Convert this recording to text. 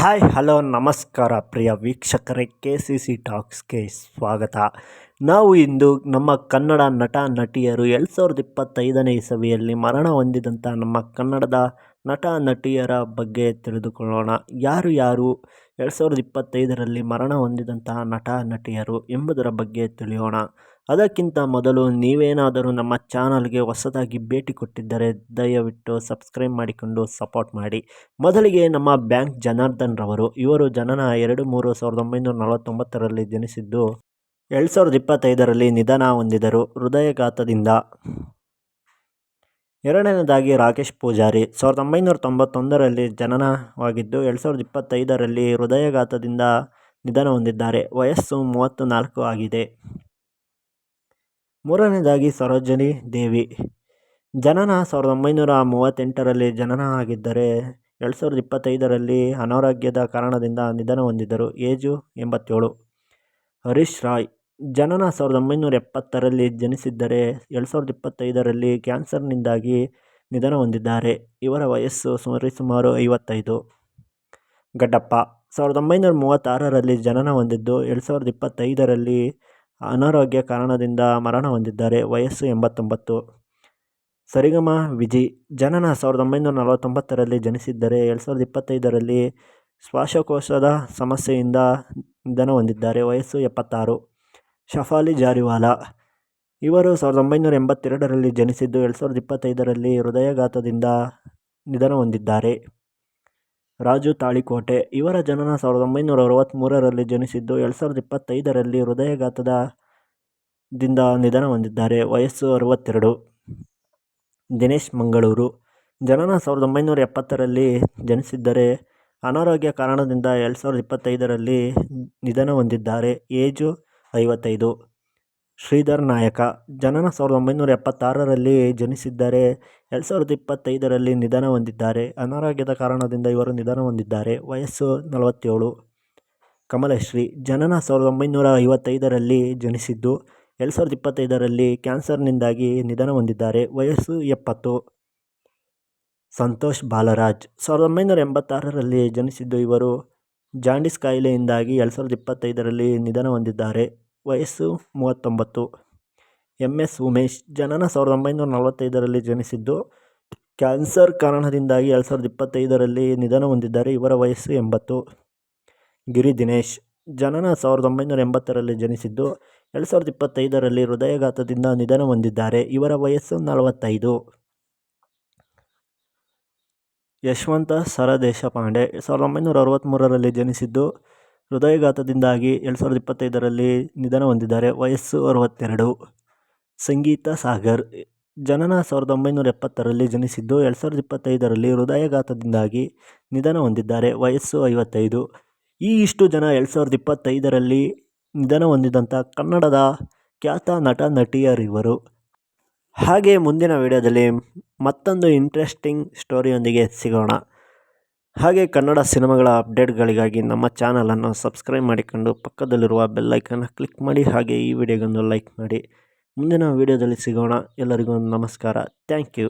Hi hello ನಮಸ್ಕಾರ ಪ್ರಿಯ ವೀಕ್ಷಕರೇ, KCC ಟಾಕ್ಸ್ಗೆ ಸ್ವಾಗತ. ನಾವು ಇಂದು ನಮ್ಮ ಕನ್ನಡ ನಟ ನಟಿಯರು 2025ನೇ ಇಸವಿಯಲ್ಲಿ ಮರಣ ಹೊಂದಿದಂಥ ನಮ್ಮ ಕನ್ನಡದ ನಟ ನಟಿಯರ ಬಗ್ಗೆ ತಿಳಿದುಕೊಳ್ಳೋಣ. ಯಾರು 2025ರಲ್ಲಿ ಮರಣ ಹೊಂದಿದಂತಹ ನಟ ನಟಿಯರು ಎಂಬುದರ ಬಗ್ಗೆ ತಿಳಿಯೋಣ. ಅದಕ್ಕಿಂತ ಮೊದಲು ನೀವೇನಾದರೂ ನಮ್ಮ ಚಾನಲ್ಗೆ ಹೊಸದಾಗಿ ಭೇಟಿ ಕೊಟ್ಟಿದ್ದರೆ ದಯವಿಟ್ಟು ಸಬ್ಸ್ಕ್ರೈಬ್ ಮಾಡಿಕೊಂಡು ಸಪೋರ್ಟ್ ಮಾಡಿ. ಮೊದಲಿಗೆ ನಮ್ಮ ಬ್ಯಾಂಕ್ ಜನಾರ್ದನ್ ರವರು. ಇವರು ಜನನ 2/3/1949ರಲ್ಲಿ ಜನಿಸಿದ್ದು 2025ರಲ್ಲಿ ನಿಧನ ಹೊಂದಿದರು ಹೃದಯಾಘಾತದಿಂದ. ಎರಡನೇದಾಗಿ ರಾಕೇಶ್ ಪೂಜಾರಿ 1991ರಲ್ಲಿ ಜನನವಾಗಿದ್ದು 2025ರಲ್ಲಿ ಹೃದಯಾಘಾತದಿಂದ ನಿಧನ ಹೊಂದಿದ್ದಾರೆ. ವಯಸ್ಸು 34 ಆಗಿದೆ. ಮೂರನೇದಾಗಿ ಸರೋಜಿನಿ ದೇವಿ. ಜನನ 1938ರಲ್ಲಿ ಜನನ ಆಗಿದ್ದರೆ 2025ರಲ್ಲಿ ಅನಾರೋಗ್ಯದ ಕಾರಣದಿಂದ ನಿಧನ ಹೊಂದಿದರು. ಏಜು 87. ಹರೀಶ್ ರಾಯ್. ಜನನ 1970ರಲ್ಲಿ ಜನಿಸಿದ್ದರೆ 2025ರಲ್ಲಿ ಕ್ಯಾನ್ಸರ್ನಿಂದಾಗಿ ನಿಧನ ಹೊಂದಿದ್ದಾರೆ. ಇವರ ವಯಸ್ಸು ಸರಿಸುಮಾರು 55. ಗಡ್ಡಪ್ಪ 1936ರಲ್ಲಿ ಜನನ ಹೊಂದಿದ್ದು 2025ರಲ್ಲಿ ಅನಾರೋಗ್ಯ ಕಾರಣದಿಂದ ಮರಣ ಹೊಂದಿದ್ದಾರೆ. ವಯಸ್ಸು 89. ಸರಿಗಮ ವಿಜಿ. ಜನನ 1949ರಲ್ಲಿ ಜನಿಸಿದ್ದರೆ 2025ರಲ್ಲಿ ಶ್ವಾಸಕೋಶದ ಸಮಸ್ಯೆಯಿಂದ ನಿಧನ ಹೊಂದಿದ್ದಾರೆ. ವಯಸ್ಸು 76. ಶಫಾಲಿ ಜಾರಿವಾಲ. ಇವರು 1982ರಲ್ಲಿ ಜನಿಸಿದ್ದು 2025ರಲ್ಲಿ ಹೃದಯಾಘಾತದಿಂದ ನಿಧನ ಹೊಂದಿದ್ದಾರೆ. ರಾಜು ತಾಳಿಕೋಟೆ. ಇವರ ಜನನ 1963ರಲ್ಲಿ ಜನಿಸಿದ್ದು 2025ರಲ್ಲಿ ಹೃದಯಾಘಾತದಿಂದ ನಿಧನ ಹೊಂದಿದ್ದಾರೆ. ವಯಸ್ಸು 62. ದಿನೇಶ್ ಮಂಗಳೂರು. ಜನನ 1970ರಲ್ಲಿ ಜನಿಸಿದ್ದರೆ ಅನಾರೋಗ್ಯ ಕಾರಣದಿಂದ 2025ರಲ್ಲಿ ನಿಧನ ಹೊಂದಿದ್ದಾರೆ. ಏಜು 55. ಶ್ರೀಧರ್ ನಾಯಕ. ಜನನ 1976ರಲ್ಲಿ ಜನಿಸಿದ್ದರೆ 2025ರಲ್ಲಿ ನಿಧನ ಹೊಂದಿದ್ದಾರೆ. ಅನಾರೋಗ್ಯದ ಕಾರಣದಿಂದ ಇವರು ನಿಧನ ಹೊಂದಿದ್ದಾರೆ. ವಯಸ್ಸು 47. ಕಮಲಶ್ರೀ. ಜನನ 1955ರಲ್ಲಿ ಜನಿಸಿದ್ದು 2025ರಲ್ಲಿ ಕ್ಯಾನ್ಸರ್ನಿಂದಾಗಿ ನಿಧನ ಹೊಂದಿದ್ದಾರೆ. ವಯಸ್ಸು 70. ಸಂತೋಷ್ ಬಾಲರಾಜ್. 1986ರಲ್ಲಿ ಜನಿಸಿದ್ದು ಇವರು ಜಾಂಡೀಸ್ ಕಾಯಿಲೆಯಿಂದಾಗಿ 2025ರಲ್ಲಿ ನಿಧನ ಹೊಂದಿದ್ದಾರೆ. ವಯಸ್ಸು 39. MS ಉಮೇಶ್. ಜನನ 1945ರಲ್ಲಿ ಜನಿಸಿದ್ದು ಕ್ಯಾನ್ಸರ್ ಕಾರಣದಿಂದಾಗಿ 2025ರಲ್ಲಿ ನಿಧನ ಹೊಂದಿದ್ದಾರೆ. ಇವರ ವಯಸ್ಸು 80. ಗಿರಿ ದಿನೇಶ್. ಜನನ 1980ರಲ್ಲಿ ಜನಿಸಿದ್ದು 2025ರಲ್ಲಿ ಹೃದಯಾಘಾತದಿಂದ ನಿಧನ ಹೊಂದಿದ್ದಾರೆ. ಇವರ ವಯಸ್ಸು 45. ಯಶವಂತ ಸರದೇಶಪಾಂಡೆ. 1963ರಲ್ಲಿ ಜನಿಸಿದ್ದು ಹೃದಯಾಘಾತದಿಂದಾಗಿ 2025ರಲ್ಲಿ ನಿಧನ ಹೊಂದಿದ್ದಾರೆ. ವಯಸ್ಸು 62. ಸಂಗೀತಾ ಸಾಗರ್. ಜನನ 1970ರಲ್ಲಿ ಜನಿಸಿದ್ದು 2025ರಲ್ಲಿ ಹೃದಯಾಘಾತದಿಂದಾಗಿ ನಿಧನ ಹೊಂದಿದ್ದಾರೆ. ವಯಸ್ಸು 55. ಇಷ್ಟು ಜನ 2025ರಲ್ಲಿ ನಿಧನ ಹೊಂದಿದಂಥ ಕನ್ನಡದ ಖ್ಯಾತ ನಟ ನಟಿಯರಿವರು. ಹಾಗೆ ಮುಂದಿನ ವಿಡಿಯೋದಲ್ಲಿ ಮತ್ತೊಂದು ಇಂಟ್ರೆಸ್ಟಿಂಗ್ ಸ್ಟೋರಿಯೊಂದಿಗೆ ಸಿಗೋಣ. ಹಾಗೆ ಕನ್ನಡ ಸಿನಿಮಾಗಳ ಅಪ್ಡೇಟ್ಗಳಿಗಾಗಿ ನಮ್ಮ ಚಾನಲನ್ನು ಸಬ್ಸ್ಕ್ರೈಬ್ ಮಾಡಿಕೊಂಡು ಪಕ್ಕದಲ್ಲಿರುವ ಬೆಲ್ ಐಕನ್ನ ಕ್ಲಿಕ್ ಮಾಡಿ. ಹಾಗೆ ಈ ವಿಡಿಯೋಗೊಂದು ಲೈಕ್ ಮಾಡಿ. ಮುಂದಿನ ವಿಡಿಯೋದಲ್ಲಿ ಸಿಗೋಣ. ಎಲ್ಲರಿಗೂ ನಮಸ್ಕಾರ. Thank you.